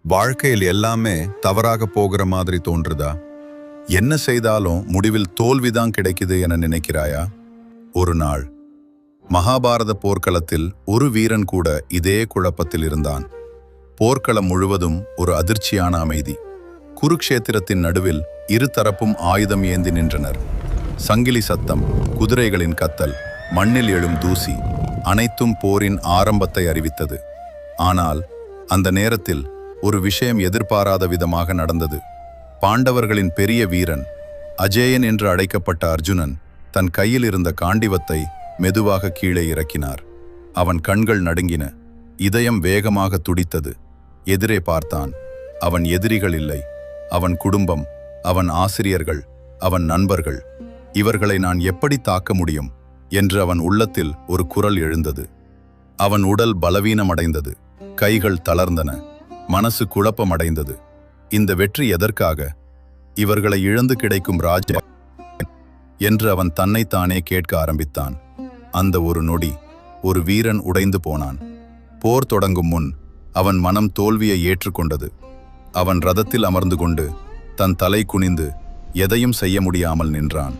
வாழ்க்கையில் எல்லாமே தவறாக போகிற மாதிரி தோன்றுதா? என்ன செய்தாலும் முடிவில் தோல்விதான் கிடைக்குது என நினைக்கிறாயா? ஒரு நாள் மகாபாரத போர்க்களத்தில் ஒரு வீரன் கூட இதே குழப்பத்தில் இருந்தான். போர்க்களம் முழுவதும் ஒரு அதிர்ச்சியான அமைதி. குருக்ஷேத்திரத்தின் நடுவில் இரு தரப்பும் ஆயுதம் ஏந்தி நின்றனர். சங்கிலி சத்தம், குதிரைகளின் கத்தல், மண்ணில் எழும் தூசி அனைத்தும் போரின் ஆரம்பத்தை அறிவித்தது. ஆனால் அந்த நேரத்தில் ஒரு விஷயம் எதிர்பாராத விதமாக நடந்தது. பாண்டவர்களின் பெரிய வீரன், அஜேயன் என்று அழைக்கப்பட்ட அர்ஜுனன் தன் கையில் இருந்த காண்டிவத்தை மெதுவாக கீழே இறக்கினார். அவன் கண்கள் நடுங்கின, இதயம் வேகமாக துடித்தது. எதிரே பார்த்தான். அவன் எதிரிகள் இல்லை, அவன் குடும்பம், அவன் ஆசிரியர்கள், அவன் நண்பர்கள். இவர்களை நான் எப்படி தாக்க முடியும் என்று அவன் உள்ளத்தில் ஒரு குரல் எழுந்தது. அவன் உடல் பலவீனமடைந்தது, கைகள் தளர்ந்தன, மனசு குழப்பமடைந்தது. இந்த வெற்றி எதற்காக? இவர்களை இழந்து கிடைக்கும் ராஜா என்று அவன் தன்னைத்தானே கேட்க ஆரம்பித்தான். அந்த ஒரு நொடி ஒரு வீரன் உடைந்து போனான். போர் தொடங்கும் முன் அவன் மனம் தோல்வியை ஏற்றுக்கொண்டது. அவன் ரதத்தில் அமர்ந்து கொண்டு தன் தலை குனிந்து எதையும் செய்ய முடியாமல் நின்றான்.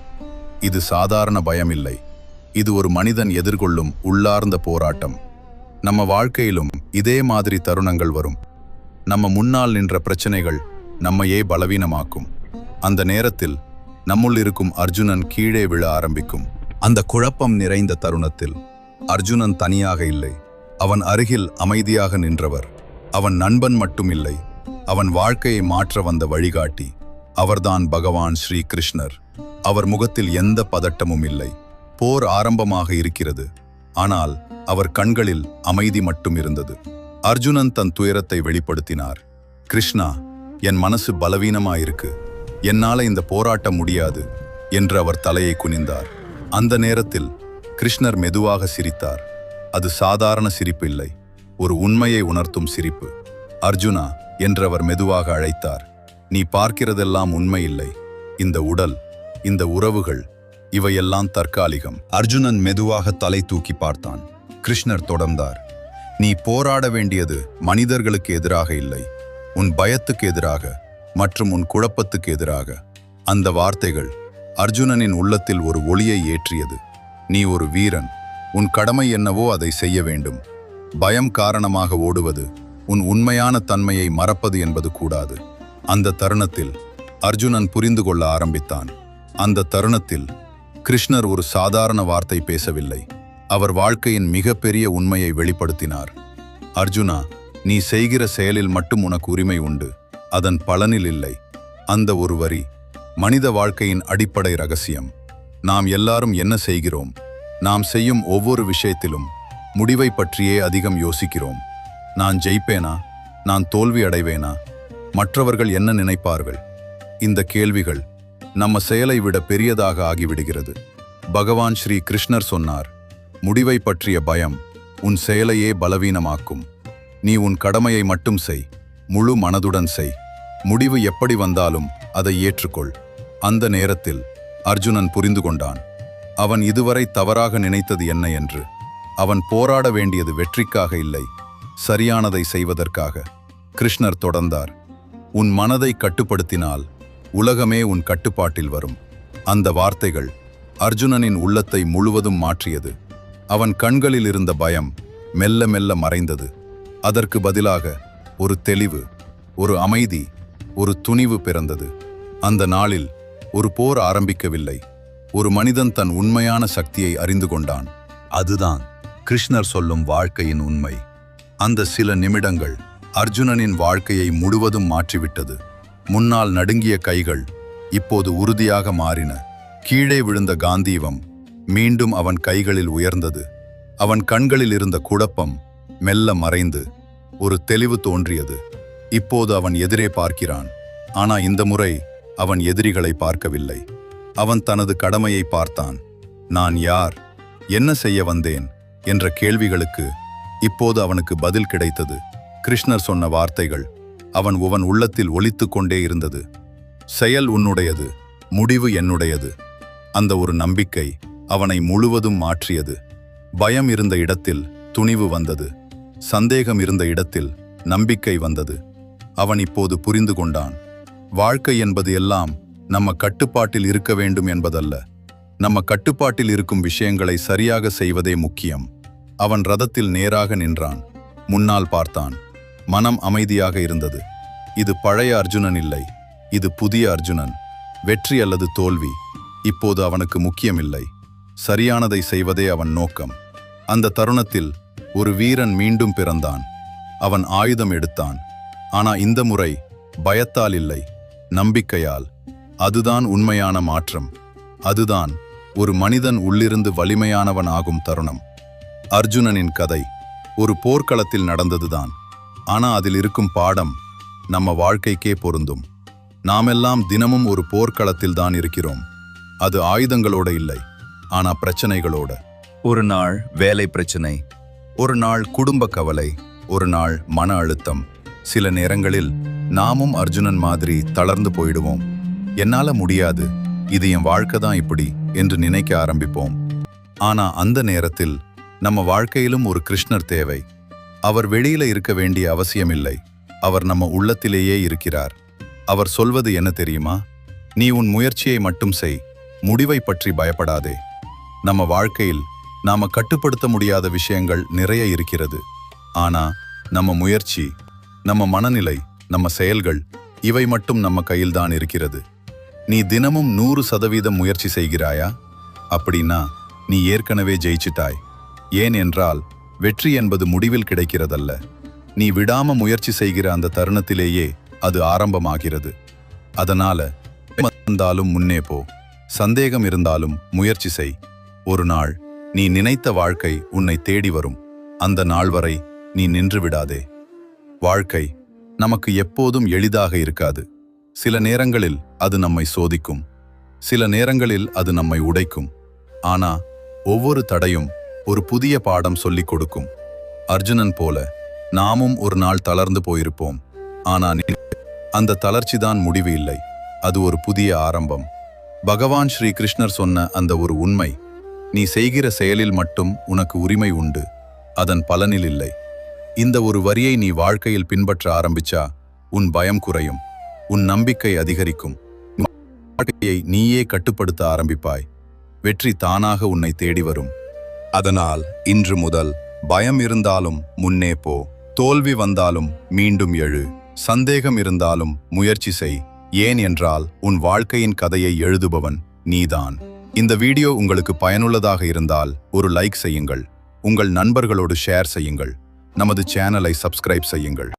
இது சாதாரண பயம் இல்லை, இது ஒரு மனிதன் எதிர்கொள்ளும் உள்ளார்ந்த போராட்டம். நம்ம வாழ்க்கையிலும் இதே மாதிரி தருணங்கள் வரும். நம்ம முன்னால் நின்ற பிரச்சனைகள் நம்மையே பலவீனமாக்கும். அந்த நேரத்தில் நம்முள் இருக்கும் அர்ஜுனன் கீழே விழ ஆரம்பிக்கும். அந்த குழப்பம் நிறைந்த தருணத்தில் அர்ஜுனன் தனியாக இல்லை. அவன் அருகில் அமைதியாக நின்றவர். அவன் நண்பன் மட்டும் இல்லை, அவன் வாழ்க்கையை மாற்ற வந்த வழிகாட்டி. அவர்தான் பகவான் ஸ்ரீ கிருஷ்ணர். அவர் முகத்தில் எந்த பதட்டமும் இல்லை. போர் ஆரம்பமாக இருக்கிறது, ஆனால் அவர் கண்களில் அமைதி மட்டும் இருந்தது. அர்ஜுனன் தன் துயரத்தை வெளிப்படுத்தினார். கிருஷ்ணா, என் மனசு பலவீனமாயிருக்கு, என்னால இந்த போராட்டம் முடியாது என்று அவர் தலையை குனிந்தார். அந்த நேரத்தில் கிருஷ்ணர் மெதுவாக சிரித்தார். அது சாதாரண சிரிப்பு இல்லை, ஒரு உண்மையை உணர்த்தும் சிரிப்பு. அர்ஜுனா என்று அவர் மெதுவாக அழைத்தார். நீ பார்க்கிறதெல்லாம் உண்மை இல்லை. இந்த உடல், இந்த உறவுகள், இவையெல்லாம் தற்காலிகம். அர்ஜுனன் மெதுவாக தலை தூக்கி பார்த்தான். கிருஷ்ணர் தொடர்ந்தார். நீ போராட வேண்டியது மனிதர்களுக்கு எதிராக இல்லை, உன் பயத்துக்கு எதிராக மற்றும் உன் குழப்பத்துக்கு எதிராக. அந்த வார்த்தைகள் அர்ஜுனனின் உள்ளத்தில் ஒரு ஒளியை ஏற்றியது. நீ ஒரு வீரன், உன் கடமை என்னவோ அதை செய்ய வேண்டும். பயம் காரணமாக ஓடுவது, உன் உண்மையான தன்மையை மறப்பது என்பது கூடாது. அந்த தருணத்தில் அர்ஜுனன் புரிந்து கொள்ள ஆரம்பித்தான். அந்த தருணத்தில் கிருஷ்ணர் ஒரு சாதாரண வார்த்தை பேசவில்லை, அவர் வாழ்க்கையின் மிகப்பெரிய உண்மையை வெளிப்படுத்தினார். அர்ஜுனா, நீ செய்கிற செயலில் மட்டும் உனக்கு உரிமை உண்டு, அதன் பலனில் இல்லை. அந்த ஒரு வரி மனித வாழ்க்கையின் அடிப்படை ரகசியம். நாம் எல்லாரும் என்ன செய்கிறோம்? நாம் செய்யும் ஒவ்வொரு விஷயத்திலும் முடிவை பற்றியே அதிகம் யோசிக்கிறோம். நான் ஜெயிப்பேனா? நான் தோல்வி அடைவேனா? மற்றவர்கள் என்ன நினைப்பார்கள்? இந்த கேள்விகள் நம்ம செயலை விட பெரியதாக ஆகிவிடுகிறது. பகவான் ஸ்ரீ கிருஷ்ணர் சொன்னார், முடிவை பற்றிய பயம் உன் செயலையே பலவீனமாக்கும். நீ உன் கடமையை மட்டும் செய், முழு மனதுடன் செய். முடிவு எப்படி வந்தாலும் அதை ஏற்றுக்கொள். அந்த நேரத்தில் அர்ஜுனன் புரிந்து கொண்டான், அவன் இதுவரை தவறாக நினைத்தது என்ன என்று. அவன் போராட வேண்டியது வெற்றிக்காக இல்லை, சரியானதை செய்வதற்காக. கிருஷ்ணர் தொடர்ந்தார், உன் மனதை கட்டுப்படுத்தினால் உலகமே உன் கட்டுப்பாட்டில் வரும். அந்த வார்த்தைகள் அர்ஜுனனின் உள்ளத்தை முழுவதும் மாற்றியது. அவன் கண்களில் இருந்த பயம் மெல்ல மெல்ல மறைந்தது. அதற்கு பதிலாக ஒரு தெளிவு, ஒரு அமைதி, ஒரு துணிவு பிறந்தது. அந்த நாளில் ஒரு போர் ஆரம்பிக்கவில்லை, ஒரு மனிதன் தன் உண்மையான சக்தியை அறிந்து கொண்டான். அதுதான் கிருஷ்ணர் சொல்லும் வாழ்க்கையின் உண்மை. அந்த சில நிமிடங்கள் அர்ஜுனனின் வாழ்க்கையை முழுவதும் மாற்றிவிட்டது. முன்னால் நடுங்கிய கைகள் இப்போது உறுதியாக மாறின. கீழே விழுந்த காந்தீவம் மீண்டும் அவன் கைகளில் உயர்ந்தது. அவன் கண்களில் இருந்த குழப்பம் மெல்ல மறைந்து ஒரு தெளிவு தோன்றியது. இப்போது அவன் எதிரே பார்க்கிறான். ஆனா இந்த முறை அவன் எதிரிகளை பார்க்கவில்லை, அவன் தனது கடமையை பார்த்தான். நான் யார், என்ன செய்ய வந்தேன் என்ற கேள்விகளுக்கு இப்போது அவனுக்கு பதில் கிடைத்தது. கிருஷ்ணர் சொன்ன வார்த்தைகள் அவன் உள்ளத்தில் ஒலித்து கொண்டே இருந்தது. செயல் உன்னுடையது, முடிவு என்னுடையது. அந்த ஒரு நம்பிக்கை அவனை முழுவதும் மாற்றியது. பயம் இருந்த இடத்தில் துணிவு வந்தது, சந்தேகம் இருந்த இடத்தில் நம்பிக்கை வந்தது. அவன் இப்போது புரிந்து கொண்டான். வாழ்க்கை என்பது எல்லாம் நம்ம கட்டுப்பாட்டில் இருக்க வேண்டும் என்பதல்ல. நம்ம கட்டுப்பாட்டில் இருக்கும் விஷயங்களை சரியாக செய்வதே முக்கியம். அவன் ரதத்தில் நேராக நின்றான். முன்னால் பார்த்தான். மனம் அமைதியாக இருந்தது. இது பழைய அர்ஜுனன் இல்லை, இது புதிய அர்ஜுனன். வெற்றி அல்லது தோல்வி இப்போது அவனுக்கு முக்கியமில்லை. சரியானதை செய்வதே அவன் நோக்கம். அந்த தருணத்தில் ஒரு வீரன் மீண்டும் பிறந்தான். அவன் ஆயுதம் எடுத்தான். ஆனா இந்த முறை பயத்தால் இல்லை, நம்பிக்கையால். அதுதான் உண்மையான மாற்றம். அதுதான் ஒரு மனிதன் உள்ளிருந்து வலிமையானவன் ஆகும் தருணம். அர்ஜுனனின் கதை ஒரு போர்க்களத்தில் நடந்ததுதான். ஆனா அதில் இருக்கும் பாடம் நம்ம வாழ்க்கைக்கே பொருந்தும். நாமெல்லாம் தினமும் ஒரு போர்க்களத்தில் தான் இருக்கிறோம். அது ஆயுதங்களோட இல்லை, ஆனா பிரச்சனைகளோட. ஒரு நாள் வேலை பிரச்சனை, ஒரு நாள் குடும்ப கவலை, ஒரு நாள் மன அழுத்தம். சில நேரங்களில் நாமும் அர்ஜுனன் மாதிரி தளர்ந்து போயிடுவோம். என்னால முடியாது, இது என் வாழ்க்கை தான் இப்படி என்று நினைக்க ஆரம்பிப்போம். ஆனா அந்த நேரத்தில் நம்ம வாழ்க்கையிலும் ஒரு கிருஷ்ணர் தேவை. அவர் வெளியில இருக்க வேண்டிய அவசியமில்லை. அவர் நம்ம உள்ளத்திலேயே இருக்கிறார். அவர் சொல்வது என்ன தெரியுமா? நீ உன் முயற்சியை மட்டும் செய், முடிவை பற்றி பயப்படாதே. நம்ம வாழ்க்கையில் நாம கட்டுப்படுத்த முடியாத விஷயங்கள் நிறைய இருக்கிறது. ஆனா நம்ம முயற்சி, நம்ம மனநிலை, நம்ம செயல்கள், இவை மட்டும் நம்ம கையில்தான் இருக்கிறது. நீ தினமும் 100% முயற்சி செய்கிறாயா? அப்படின்னா நீ ஏற்கனவே ஜெயிச்சிட்டாய். ஏன் என்றால் வெற்றி என்பது முடிவில் கிடைக்கிறதல்ல, நீ விடாம முயற்சி செய்கிற அந்த தருணத்திலேயே அது ஆரம்பமாகிறது. அதனால இருந்தாலும் முன்னே போ, சந்தேகம் இருந்தாலும் முயற்சி செய். ஒரு நாள் நீ நினைத்த வாழ்க்கை உன்னை தேடி வரும். அந்த நாள் வரை நீ நின்று விடாதே. வாழ்க்கை நமக்கு எப்போதும் எளிதாக இருக்காது. சில நேரங்களில் அது நம்மை சோதிக்கும், சில நேரங்களில் அது நம்மை உடைக்கும். ஆனா ஒவ்வொரு தடையும் ஒரு புதிய பாடம் சொல்லிக் கொடுக்கும். அர்ஜுனன் போல நாமும் ஒரு நாள் தளர்ந்து போயிருப்போம். ஆனா அந்த தளர்ச்சிதான் முடிவு இல்லை, அது ஒரு புதிய ஆரம்பம். பகவான் ஸ்ரீ கிருஷ்ணர் சொன்ன அந்த ஒரு உண்மை, நீ செய்கிற செயலில் மட்டும் உனக்கு உரிமை உண்டு, அதன் பலனில் இல்லை. இந்த ஒரு வரியை நீ வாழ்க்கையில் பின்பற்ற ஆரம்பிச்சா உன் பயம் குறையும், உன் நம்பிக்கை அதிகரிக்கும், வாழ்க்கையை நீயே கட்டுப்படுத்த ஆரம்பிப்பாய். வெற்றி தானாக உன்னை தேடி வரும். அதனால் இன்று முதல் பயம் இருந்தாலும் முன்னே போ, தோல்வி வந்தாலும் மீண்டும் எழு, சந்தேகம் இருந்தாலும் முயற்சி செய். ஏன் என்றால் உன் வாழ்க்கையின் கதையை எழுதுபவன் நீதான். இந்த வீடியோ உங்களுக்கு பயனுள்ளதாக இருந்தால் ஒரு லைக் செய்யுங்கள், உங்கள் நண்பர்களோடு ஷேர் செய்யுங்கள், நமது சேனலை சப்ஸ்கிரைப் செய்யுங்கள்.